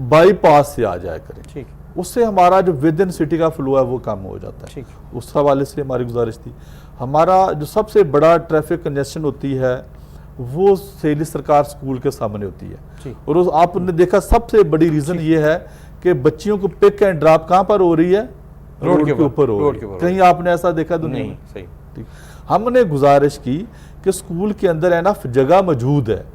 बाईपास से आ जाया करें, उससे हमारा जो विद इन सिटी का फ्लो है वो कम हो जाता है। उस हवाले से हमारी गुजारिश थी। हमारा जो सबसे बड़ा ट्रैफिक कंजेशन होती है वो सहेली सरकार स्कूल के सामने होती है और आपने देखा सबसे बड़ी रीज़न ये है कि बच्चियों को पिक एंड ड्रॉप कहाँ पर हो रही है, रोड के ऊपर हो रही है। कहीं आपने ऐसा देखा दुनिया में? सही। ठीक, हमने गुजारिश की कि स्कूल के अंदर एनफ जगह मौजूद है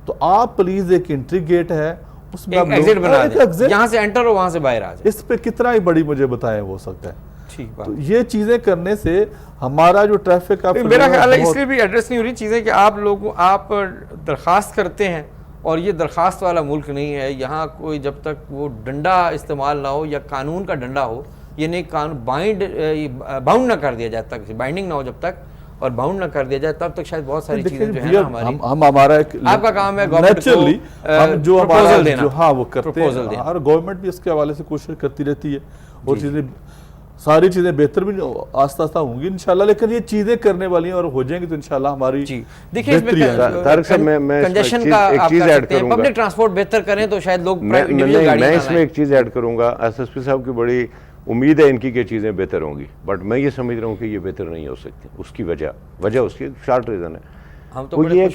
तो आप प्लीज एक एंट्री गेट है उसमें एक एग्जिट बना दें, यहाँ से एंटर हो वहाँ से बाहर आ जाए। इस पे कितना ही बड़ी मुझे बताएं हो सकता है। तो ये चीजें करने से हमारा जो ट्रैफिक का मेरा ख्याल है इसलिए भी एड्रेस नहीं हो रही चीजें कि आप दरखास्त करते हैं और ये दरखास्त वाला मुल्क नहीं है। यहाँ कोई जब तक वो डंडा इस्तेमाल ना हो या कानून का डंडा हो, ये नहीं कानून बाउंड ना कर दिया जाए, तक बाइंडिंग ना हो जब तक और बाउंड ना कर दिया जाए तब तक शायद बहुत सारी चीजें जो है ना हमारी हमारा एक आपका काम है नेचुरली हम जो हमारा जो हाँ वो करते हैं और गवर्नमेंट भी इसके हवाले से कोशिश करती रहती है और चीजें सारी चीजें बेहतर भी आस्ता आस्ता होंगी इंशाल्लाह। लेकिन ये चीजें करने वाली हैं और हो जाएंगी तो इंशाल्लाह हमारी देखिए कंजेशन का एक चीज ऐड करूंगा, पब्लिक ट्रांसपोर्ट बेहतर करें तो शायद लोग मैं इसमें एक चीज ऐड करूंगा। एसएसपी साहब की बड़ी उम्मीद है इनकी कि चीज़ें बेहतर होंगी, बट मैं ये समझ रहा हूँ कि ये बेहतर नहीं हो सकती। उसकी वजह उसकी शॉर्ट रीज़न है हम तो वो ये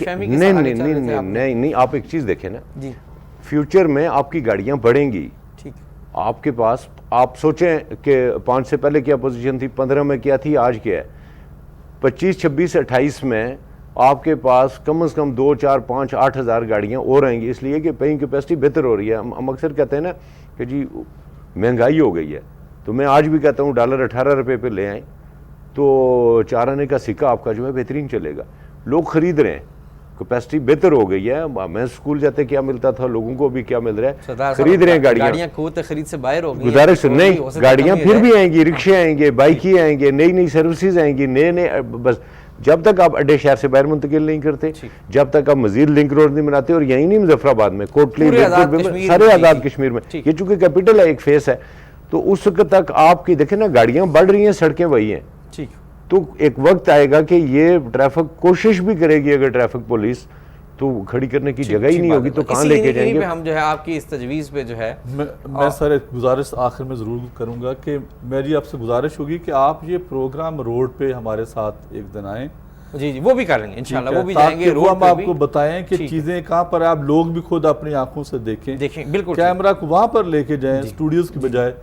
नहीं आप एक चीज़ देखें ना जी, फ्यूचर में आपकी गाड़ियाँ बढ़ेंगी, ठीक, आपके पास आप सोचें कि 5 से पहले क्या पोजीशन थी, 15 में क्या थी, आज क्या है, 25, 26, 28 में आपके पास कम से कम 2, 4, 5, 8 हज़ार गाड़ियाँ और आएंगी, इसलिए कि पेइंग कैपेसिटी बेहतर हो रही है। हम अक्सर कहते हैं ना कि जी महंगाई हो गई है, तो मैं आज भी कहता हूँ डॉलर 18 रुपये पे ले आए तो 4 आने का सिक्का आपका जो है बेहतरीन चलेगा। लोग खरीद रहे हैं, कैपेसिटी बेहतर हो गई है। मैं स्कूल जाते क्या मिलता था, लोगों को भी क्या मिल रहा है, खरीद रहे हैं गाड़ियाँ खरीद से बाहर हो गई। गुजारिश नहीं, गाड़ियाँ फिर भी आएंगी, रिक्शे आएंगे, बाइक ही आएंगे, नई नई सर्विसेज आएंगी, नए बस जब तक आप अड्डे शहर से बाहर मुंतकिल नहीं करते, जब तक आप मजीद लिंक रोड नहीं बनाते, और यही नहीं मुजफ्फराबाद में कोटली सारे आज़ाद कश्मीर में, ये चूंकि कैपिटल है, एक फेस है, तो उस वक्त तक आपकी देखें ना गाड़ियां बढ़ रही हैं, सड़कें वही हैं, ठीक, तो एक वक्त आएगा कि ये ट्रैफिक कोशिश भी करेगी अगर ट्रैफिक पुलिस तो खड़ी करने की जगह ही नहीं होगी तो कहाँ लेके जाएंगे। हम जो है आपकी इस तजवीज़ पे जो है मैं सर एक गुजारिश आखिर में ज़रूर करूँगा कि मेरी आपसे गुजारिश होगी कि आप ये प्रोग्राम रोड पे हमारे साथ एक दिन आएँ। जी वो भी करेंगे इंशाल्लाह, वो भी जाएंगे रोड हम आपको बताएं कि चीज़ें कहाँ पर आप लोग भी खुद अपनी आंखों से देखें बिल्कुल, कैमरा को वहाँ पर लेके जाएं स्टूडियोज़ की बजाय,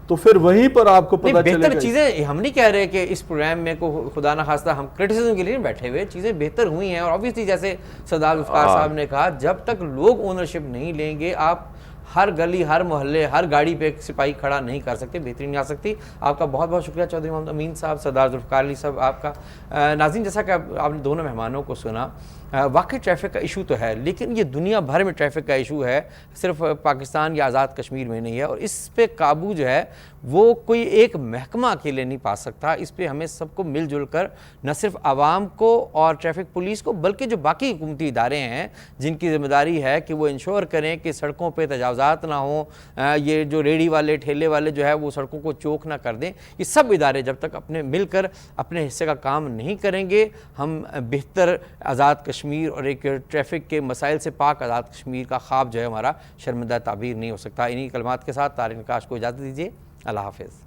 तो फिर वहीं पर आपको पता चलेगा। बेहतर चीज़ें हम नहीं कह रहे कि इस प्रोग्राम में को खुदा ना खास्ता हम क्रिटिसिज्म के लिए नहीं बैठे हुए, चीज़ें बेहतर हुई हैं और ऑब्वियसली जैसे सरदार ज़ुल्फ़िकार साहब ने कहा जब तक लोग ओनरशिप नहीं लेंगे आप हर गली, हर मोहल्ले, हर गाड़ी पे एक सिपाही खड़ा नहीं कर सकते, बेहतरीन नहीं आ सकती। आपका बहुत बहुत शुक्रिया चौधरी मोहम्मद अमीन साहब, सरदार जुल्फ़िकार अली साहब आपका। नाज़रीन, जैसा कि आपने दोनों मेहमानों को सुना, वाकई ट्रैफिक का इशू तो है, लेकिन ये दुनिया भर में ट्रैफिक का इशू है, सिर्फ पाकिस्तान या आज़ाद कश्मीर में नहीं है। और इस पे काबू जो है वो कोई एक महकमा अकेले नहीं पा सकता। इस पे हमें सबको मिलजुल कर, न सिर्फ आवाम को और ट्रैफिक पुलिस को, बल्कि जो बाकी हुकूमती इदारे हैं जिनकी जिम्मेदारी है कि वो इंश्योर करें कि सड़कों पर तजावज़ात ना हो, ये जो रेडी वाले, ठेले वाले जो है वो सड़कों को चौक ना कर दें, ये सब इदारे जब तक अपने मिलकर अपने हिस्से का काम नहीं करेंगे, हम बेहतर आज़ाद कश्मीर और एक ट्रैफिक के मसाइल से पाक आज़ाद कश्मीर का ख्वाब जो है हमारा शर्मिंदा ताबीर नहीं हो सकता। इन्हीं कलमात के साथ तारिक नकाश को इजाज़त दीजिए। अल्लाह हाफ़िज़।